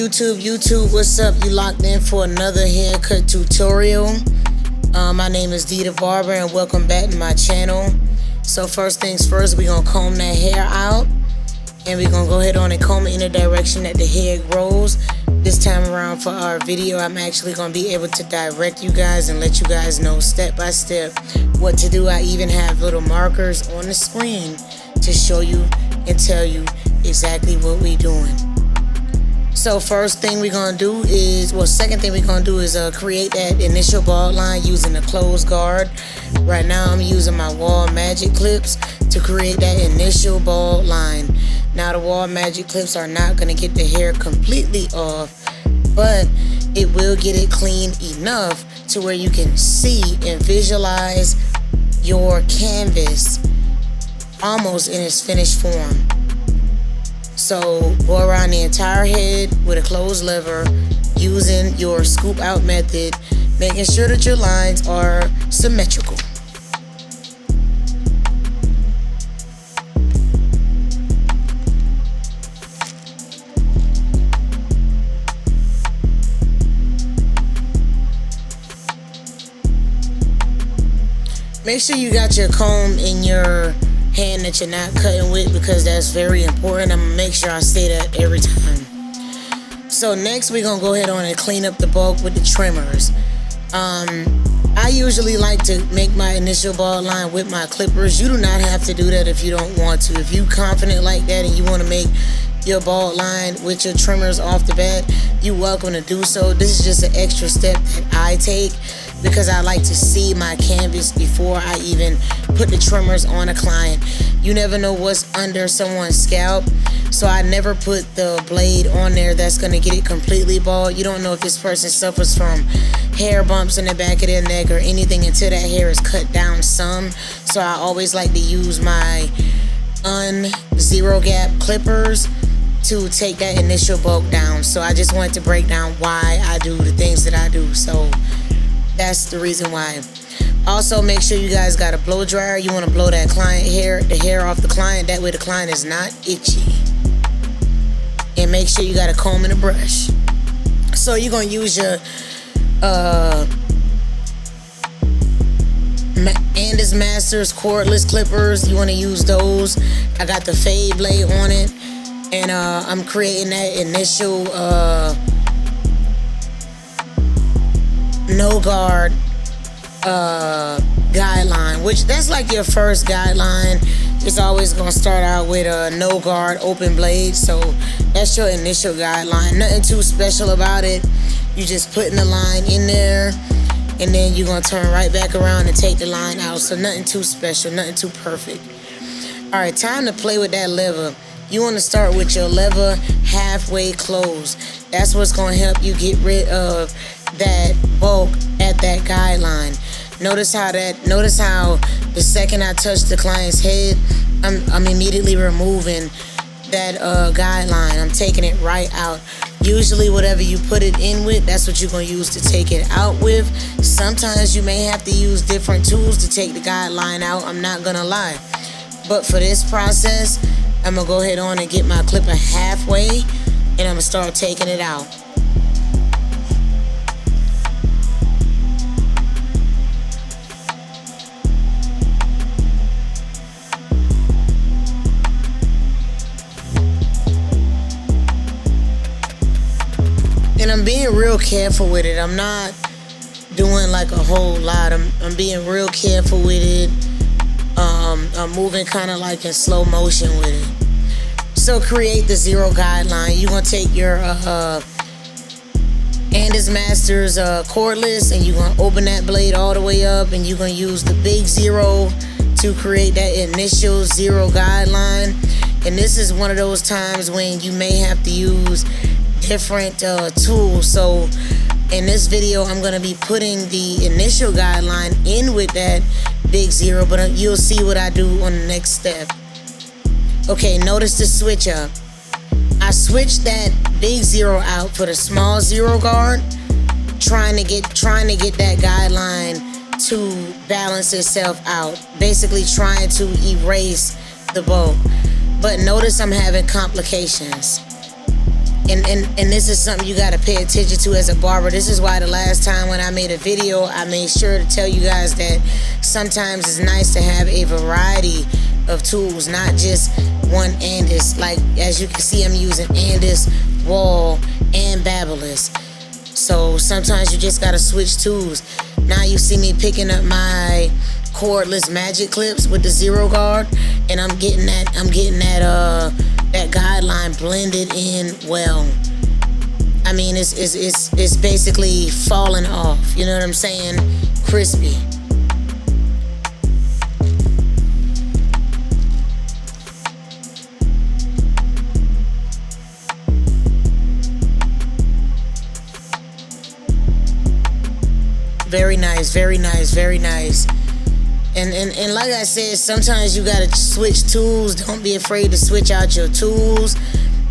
YouTube, what's up? You locked in for another haircut tutorial. My name is Dee the Barber and welcome back to my channel. So first things first, we're gonna comb that hair out and we're gonna go ahead on and comb it in the direction that the hair grows. This time around for our video, I'm actually gonna be able to direct you guys and let you guys know step by step what to do. I even have little markers on the screen to show you and tell you exactly what we're doing. So first thing we're gonna do is, second thing we're gonna do is create that initial bald line using the closed guard. Right now I'm using my wall magic clips to create that initial bald line. Now the wall magic clips are not gonna get the hair completely off, but it will get it clean enough to where you can see and visualize your canvas almost in its finished form. So go around the entire head with a closed lever using your scoop out method, making sure that your lines are symmetrical. Make sure you got your comb in your hand that you're not cutting with, because that's very important. I'm gonna make sure I say that every time. So next we're gonna go ahead on and clean up the bulk with the trimmers. I usually like to make my initial bald line with my clippers. You do not have to do that if you don't want to. If you confident like that and you want to make your bald line with your trimmers off the bat, you're welcome to do so. This is just an extra step that I take because I like to see my canvas before I even put the trimmers on a client. You never know what's under someone's scalp, so I never put the blade on there that's gonna get it completely bald. You don't know if this person suffers from hair bumps in the back of their neck or anything until that hair is cut down some. So I always like to use my zero gap clippers to take that initial bulk down. So I just wanted to break down why I do the things that I do. So that's the reason why. Also, make sure you guys got a blow dryer. You want to blow that the hair off the client. That way the client is not itchy. And make sure you got a comb and a brush. So you're going to use your Andis Masters cordless clippers. You want to use those. I got the fade blade on it. And I'm creating that initial no guard guideline, which that's like your first guideline. It's always gonna start out with a no guard open blade, so that's your initial guideline. Nothing too special about it. You just putting the line in there and then you're gonna turn right back around and take the line out. So nothing too special, nothing too perfect. All right, time to play with that lever. You want to start with your lever halfway closed. That's what's going to help you get rid of that bulk at that guideline. Notice how the second I touch the client's head, I'm immediately removing that guideline. I'm taking it right out. Usually whatever you put it in with, that's what you're going to use to take it out with. Sometimes you may have to use different tools to take the guideline out. I'm not going to lie. But for this process, I'm gonna go ahead on and get my clipper halfway and I'm gonna start taking it out. And I'm being real careful with it. I'm not doing like a whole lot. I'm being real careful with it. I'm moving kind of like in slow motion with it. So create the zero guideline. You're gonna take your Andis Masters cordless and you're gonna open that blade all the way up and you're gonna use the big zero to create that initial zero guideline. And this is one of those times when you may have to use different tools. So in this video, I'm gonna be putting the initial guideline in with that big zero, but you'll see what I do on the next step. Okay, notice the switch up. I switched that big zero out for the small zero guard, trying to get that guideline to balance itself out, basically trying to erase the bulk. But notice I'm having complications. And this is something you gotta pay attention to as a barber. This is why the last time when I made a video, I made sure to tell you guys that sometimes it's nice to have a variety of tools, not just one Andis. Like, as you can see, I'm using Andis, Wall, and Babyliss. So sometimes you just gotta switch tools. Now you see me picking up my cordless magic clips with the zero guard, and I'm getting that Guideline blended in well. I mean, it's basically falling off. You know what I'm saying? Crispy. Very nice, very nice, very nice. And like I said, sometimes you gotta switch tools. Don't be afraid to switch out your tools.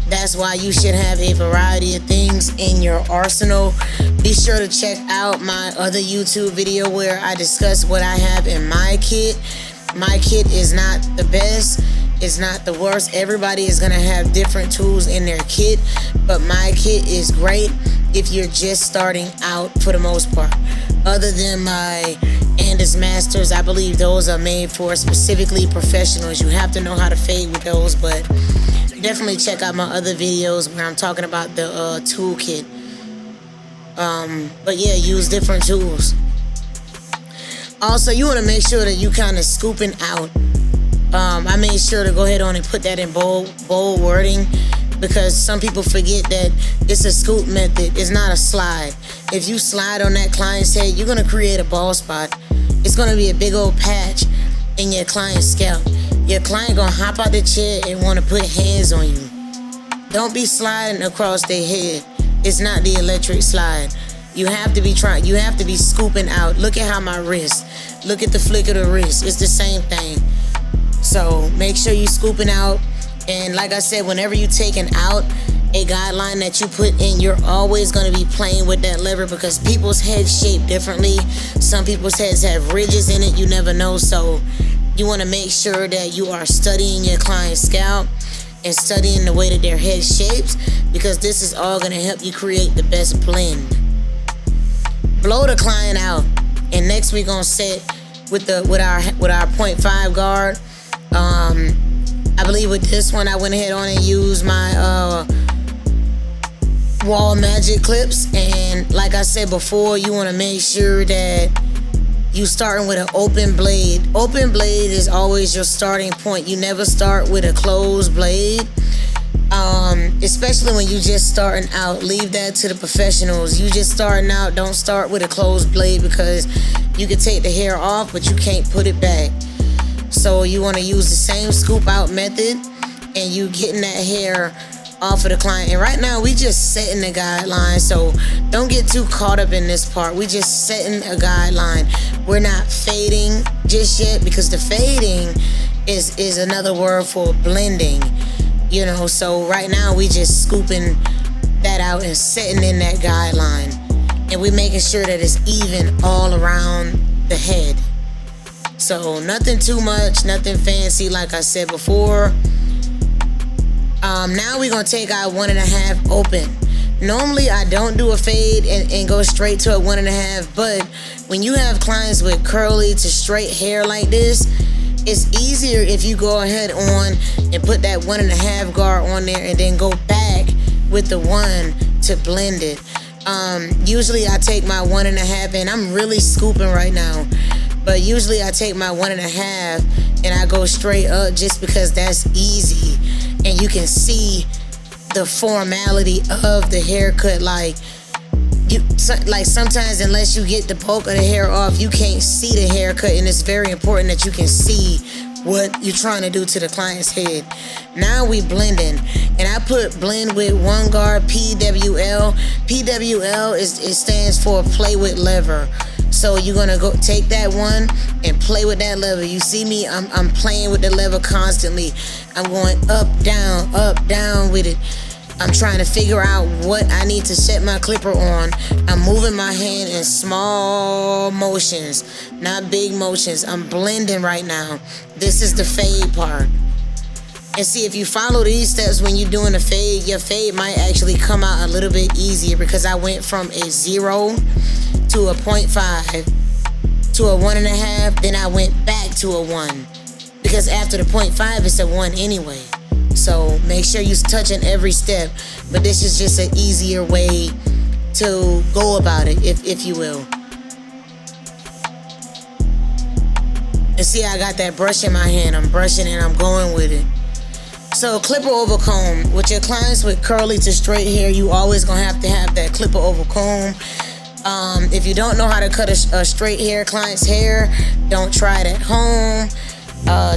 That's why you should have a variety of things in your arsenal. Be sure to check out my other YouTube video where I discuss what I have in my kit. My kit is not the best. It's not the worst. Everybody is gonna have different tools in their kit, but my kit is great if you're just starting out for the most part. Other than my Andis Masters, I believe those are made for specifically professionals. You have to know how to fade with those, but definitely check out my other videos where I'm talking about the toolkit. But yeah, use different tools. Also, you want to make sure that you kind of scooping out. I made sure to go ahead on and put that in bold wording, because some people forget that it's a scoop method. It's not a slide. If you slide on that client's head, you're going to create a bald spot. It's going to be a big old patch in your client's scalp. Your client going to hop out the chair and want to put hands on you. Don't be sliding across their head. It's not the electric slide. You have to be scooping out. Look at how my wrist. Look at the flick of the wrist. It's the same thing. So make sure you're scooping out. And like I said, whenever you're taking out a guideline that you put in, you're always going to be playing with that lever, because people's heads shape differently. Some people's heads have ridges in it. You never know. So you want to make sure that you are studying your client's scalp and studying the way that their head shapes, because this is all going to help you create the best blend. Blow the client out. And next we're going to set with our 0.5 guard. I believe with this one, I went ahead on and used my wall magic clips. And like I said before, you want to make sure that you starting with an open blade. Open blade is always your starting point. You never start with a closed blade. Especially when you just starting out. Leave that to the professionals. You just starting out, don't start with a closed blade, because you can take the hair off, but you can't put it back. So you want to use the same scoop out method, and you getting that hair off of the client. And right now we just setting the guideline, so don't get too caught up in this part. We just setting a guideline. We're not fading just yet, because the fading is another word for blending, you know. So right now we just scooping that out and setting in that guideline, and we making sure that it's even all around the head. So nothing too much, nothing fancy, like I said before. Now we're gonna take our 1.5 open. Normally I don't do a fade and go straight to a 1.5, but when you have clients with curly to straight hair like this, it's easier if you go ahead on and put that 1.5 guard on there and then go back with the 1 to blend it. Usually I take my 1.5, and I'm really scooping right now, but usually I take my 1.5 and I go straight up, just because that's easy and you can see the formality of the haircut. Like sometimes, unless you get the bulk of the hair off, you can't see the haircut, and it's very important that you can see what you're trying to do to the client's head. Now we blending, and I put blend with one Guard P.W.L. P.W.L. it stands for play with lever. So you're gonna go take that one and play with that lever. You see me, I'm playing with the lever constantly. I'm going up, down with it. I'm trying to figure out what I need to set my clipper on. I'm moving my hand in small motions, not big motions. I'm blending right now. This is the fade part. And see, if you follow these steps when you're doing a fade, your fade might actually come out a little bit easier, because I went from a 0 to a 0.5 to a 1.5, then I went back to a 1, because after the 0.5 it's a 1 anyway. So make sure you're touching every step, but this is just an easier way to go about it, if you will. And see, I got that brush in my hand. I'm brushing and I'm going with it. So clipper over comb. With your clients with curly to straight hair, you always gonna have to have that clipper over comb. If you don't know how to cut a straight hair client's hair, don't try it at home.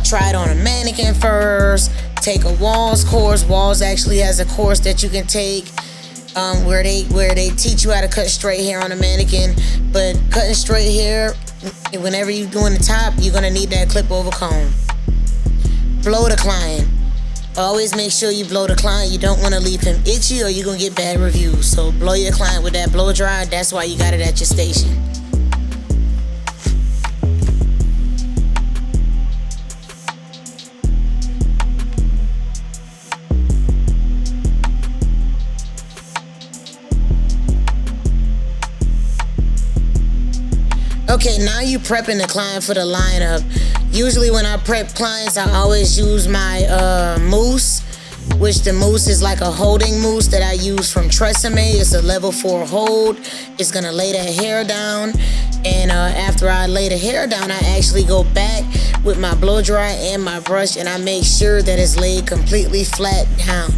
Try it on a mannequin first. Take a Walls course. Walls actually has a course that you can take where they teach you how to cut straight hair on a mannequin. But cutting straight hair, whenever you're doing the top, you're gonna need that clip over comb. Blow the client. Always make sure you blow the client. You don't want to leave him itchy, or you're gonna get bad reviews. So blow your client with that blow dryer. That's why you got it at your station. Okay, now you prepping the client for the lineup. Usually when I prep clients, I always use my mousse, which the mousse is like a holding mousse that I use from Tresemme. It's a level 4 hold. It's gonna lay that hair down. And after I lay the hair down, I actually go back with my blow dryer and my brush, and I make sure that it's laid completely flat down.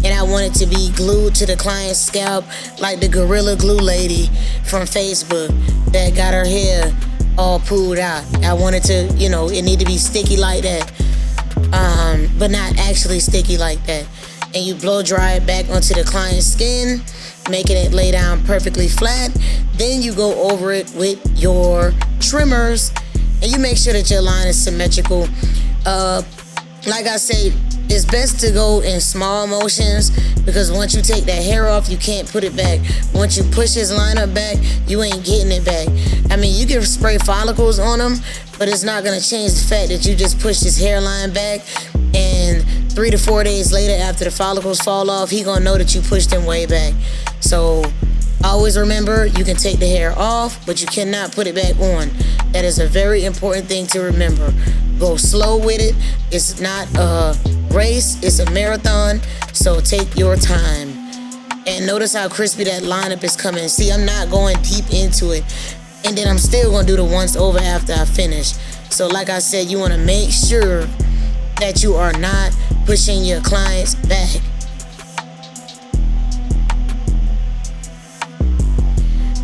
And I want it to be glued to the client's scalp, like the Gorilla Glue lady from Facebook that got her hair all pulled out. I want it to, it need to be sticky like that, but not actually sticky like that. And you blow dry it back onto the client's skin, making it lay down perfectly flat. Then you go over it with your trimmers, and you make sure that your line is symmetrical. Like I said, it's best to go in small motions, because once you take that hair off, you can't put it back. Once you push his lineup back, you ain't getting it back. I mean, you can spray follicles on him, but it's not gonna change the fact that you just pushed his hairline back. And 3 to 4 days later, after the follicles fall off, he gonna know that you pushed him way back. So always remember, you can take the hair off, but you cannot put it back on. That is a very important thing to remember. Go slow with it. It's not a race, it's a marathon, so take your time. And notice how crispy that lineup is coming. See, I'm not going deep into it. And then I'm still gonna do the once over after I finish. So like I said, you wanna make sure that you are not pushing your clients back.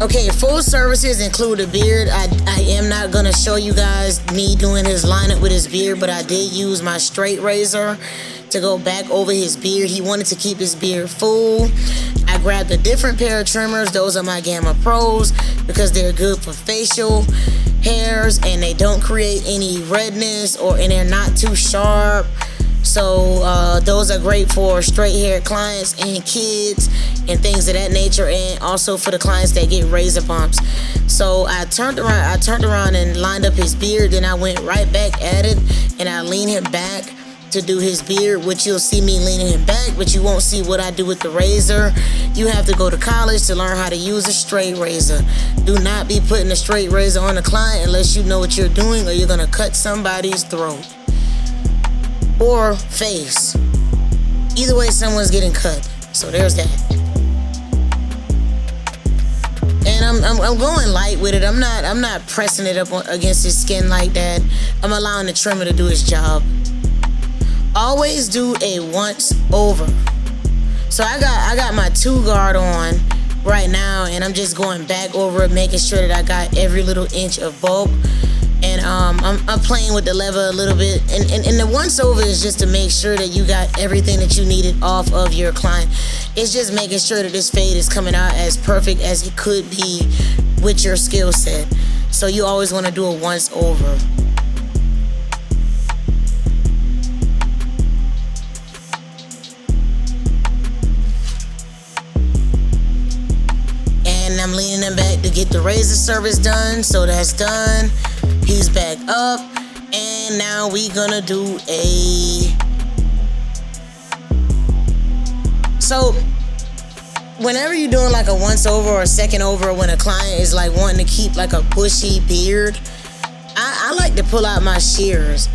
Okay, full services include a beard. I am not gonna show you guys me doing his lineup with his beard, but I did use my straight razor to go back over his beard. He wanted to keep his beard full. I grabbed a different pair of trimmers. Those are my Gamma Pros, because they're good for facial hairs and they don't create any redness, and they're not too sharp. So those are great for straight hair clients and kids and things of that nature, and also for the clients that get razor bumps. So I turned around and lined up his beard, then I went right back at it and I leaned him back to do his beard, which you'll see me leaning him back, but you won't see what I do with the razor. You have to go to college to learn how to use a straight razor. Do not be putting a straight razor on a client unless you know what you're doing, or you're gonna cut somebody's throat or face. Either way, someone's getting cut. So there's that. And I'm going light with it. I'm not pressing it up against his skin like that. I'm allowing the trimmer to do his job. Always do a once over. So I got my 2 guard on right now, and I'm just going back over it, making sure that I got every little inch of bulk. And I'm playing with the lever a little bit. And the once over is just to make sure that you got everything that you needed off of your client. It's just making sure that this fade is coming out as perfect as it could be with your skill set. So you always want to do a once over. And I'm leaning him back to get the razor service done. So that's done. He's back up, and now we gonna do a So whenever you're doing like a once over or a second over, when a client is like wanting to keep like a bushy beard, I like to pull out my shears.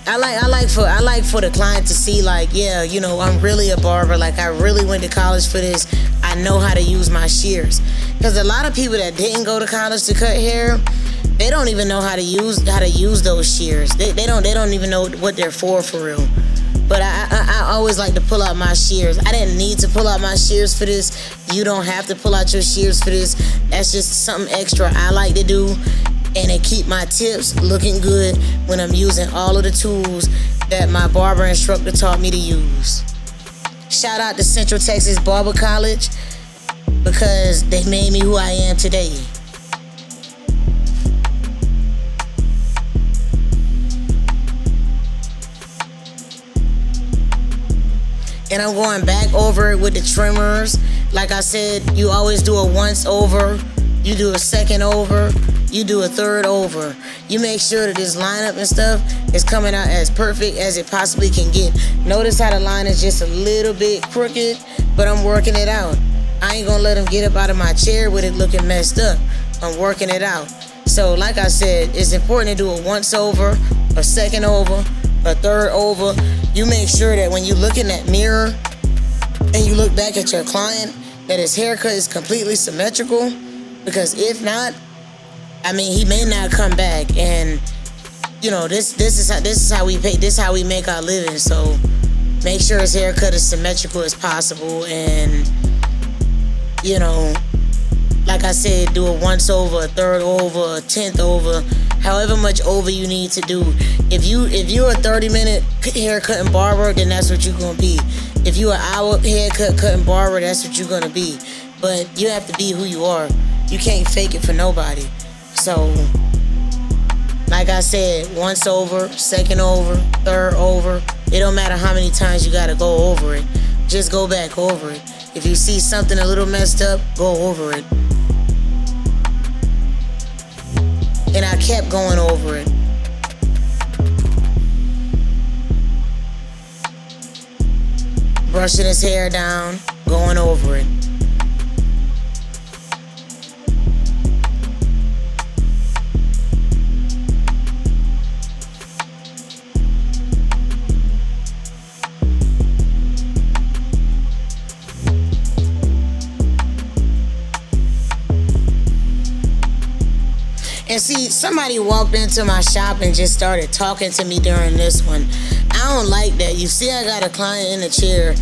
I like for the client to see like, yeah, you know, I'm really a barber. Like I really went to college for this. I know how to use my shears. Because a lot of people that didn't go to college to cut hair, they don't even know how to use those shears. They don't even know what they're for real. But I always like to pull out my shears. I didn't need to pull out my shears for this. You don't have to pull out your shears for this. That's just something extra I like to do. And it keep my tips looking good when I'm using all of the tools that my barber instructor taught me to use. Shout out to Central Texas Barber College because they made me who I am today. And I'm going back over it with the trimmers. Like I said, you always do a once over, you do a second over, you do a third over. You make sure that this lineup and stuff is coming out as perfect as it possibly can get. Notice how the line is just a little bit crooked, but I'm working it out. I ain't gonna let them get up out of my chair with it looking messed up. I'm working it out. So like I said, it's important to do a once over, a second over, a third over. You make sure that when you look in that mirror and you look back at your client, that his haircut is completely symmetrical. Because if not, I mean, he may not come back. And you know, this is how we pay. This is how we make our living. So make sure his haircut is symmetrical as possible. And you know, like I said, do a once over, a third over, a 10th over, however much over you need to do. If you're a 30-minute haircut and barber, then that's what you're gonna be. If you're an hour haircut cutting barber, that's what you're gonna be. But you have to be who you are. You can't fake it for nobody. So, like I said, once over, second over, third over. It don't matter how many times you gotta go over it. Just go back over it. If you see something a little messed up, go over it. And I kept going over it. Brushing his hair down, going over it. And see, somebody walked into my shop and just started talking to me during this one. I don't like that. You see, I got a client in the chair.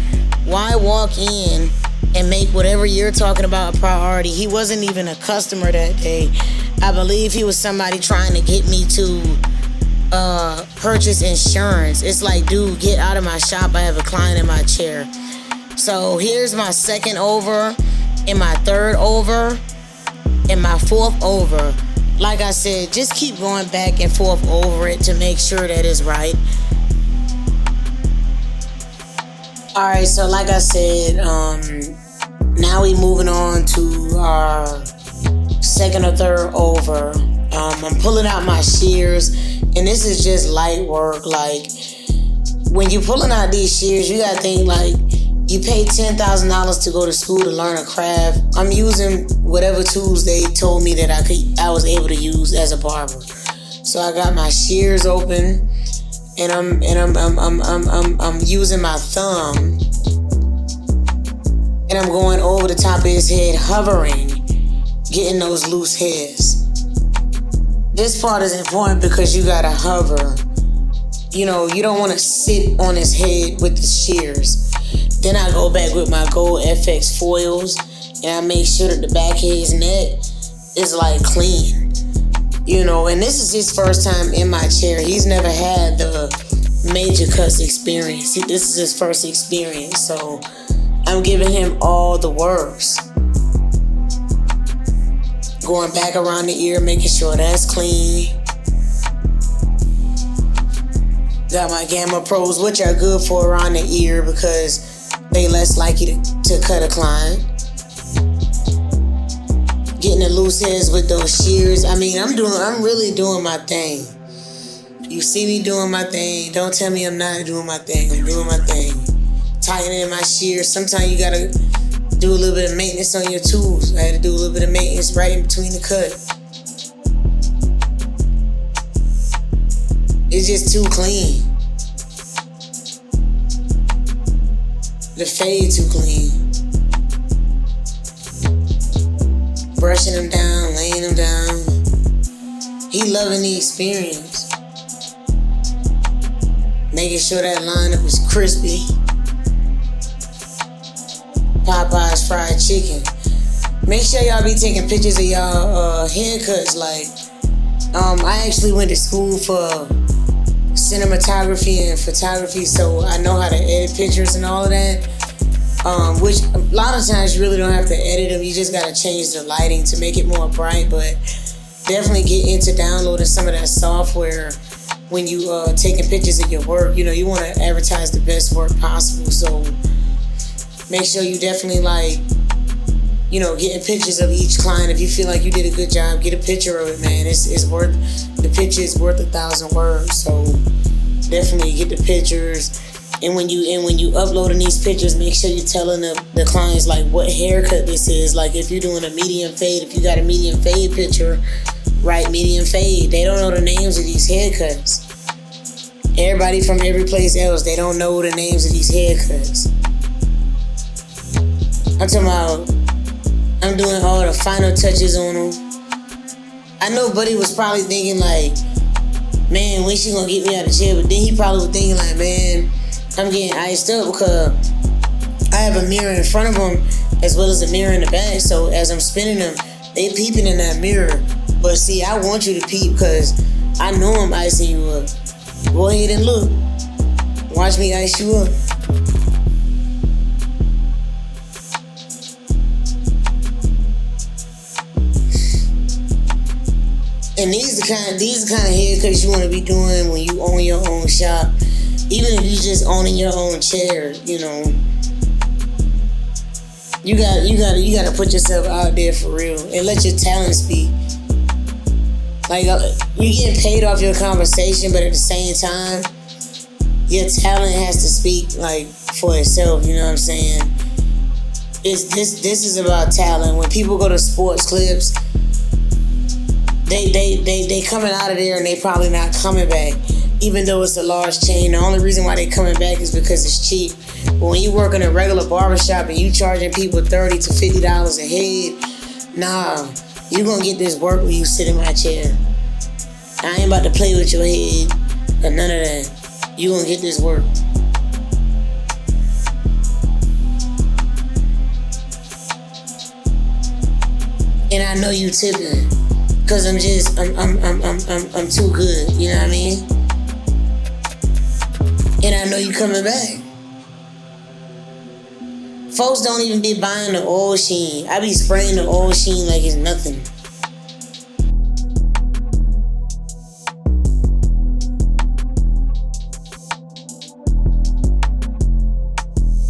Why walk in and make whatever you're talking about a priority? He wasn't even a customer that day. I believe he was somebody trying to get me to purchase insurance. It's like, dude, get out of my shop. I have a client in my chair. So here's my second over, and my third over, and my fourth over. Like I said, just keep going back and forth over it to make sure that it's right. Alright, so like I said, now we moving on to our second or third over. I'm pulling out my shears, and this is just light work. Like, when you're pulling out these shears, you gotta think like, you pay $10,000 to go to school to learn a craft. I'm using whatever tools they told me that I was able to use as a barber. So I got my shears open, and I'm using my thumb, and I'm going over the top of his head, hovering, getting those loose hairs. This part is important because you gotta hover. You know, you don't want to sit on his head with the shears. Then I go back with my gold FX foils, and I make sure that the back of his neck is like clean. You know, and this is his first time in my chair. He's never had the major cuts experience. This is his first experience, so I'm giving him all the works. Going back around the ear, making sure that's clean. Got my Gamma Pros, which are good for around the ear because they less likely to cut a client. Getting the loose hairs with those shears. I mean, I'm really doing my thing. You see me doing my thing. Don't tell me I'm not doing my thing. I'm doing my thing. tightening my shears. Sometimes you gotta do a little bit of maintenance on your tools. I had to do a little bit of maintenance right in between the cut. It's just too clean. The fade too clean. Brushing them down, laying them down. He loving the experience. Making sure that lineup is crispy. Popeye's fried chicken. Make sure y'all be taking pictures of y'all haircuts. Like, I actually went to school for cinematography and photography, so I know how to edit pictures and all of that. Which a lot of times you really don't have to edit them. You just gotta change the lighting to make it more bright. But definitely get into downloading some of that software when you taking pictures of your work. You know, you want to advertise the best work possible. So make sure you definitely like, you know, getting pictures of each client. If you feel like you did a good job, get a picture of it, man. It's worth, the picture is worth 1,000 words. So definitely get the pictures. And when you uploading these pictures, make sure you're telling the clients like what haircut this is. Like if you're doing a medium fade, if you got a medium fade picture, write medium fade. They don't know the names of these haircuts. Everybody from every place else, they don't know the names of these haircuts. I'm talking about, I'm doing all the final touches on them. I know Buddy was probably thinking like, man, when she gonna get me out of jail? But then he probably was thinking like, man, I'm getting iced up because I have a mirror in front of them as well as a mirror in the back. So as I'm spinning them, they peeping in that mirror. But see, I want you to peep because I know I'm icing you up. Go ahead and look. Watch me ice you up. And these are the kind of haircuts you want to be doing when you own your own shop. Even if you just owning your own chair, you know, you gotta put yourself out there for real and let your talent speak. Like you're getting paid off your conversation, but at the same time, your talent has to speak like for itself. You know what I'm saying? This is about talent. When people go to sports clips, they coming out of there and they probably not coming back. Even though it's a large chain, the only reason why they coming back is because it's cheap. But when you work in a regular barbershop and you charging people $30 to $50 a head, nah, you gonna get this work when you sit in my chair. I ain't about to play with your head or none of that. You gonna get this work. And I know you tipping, cause I'm too good. You know what I mean? And I know you coming back. Folks don't even be buying the oil sheen. I be spraying the oil sheen like it's nothing.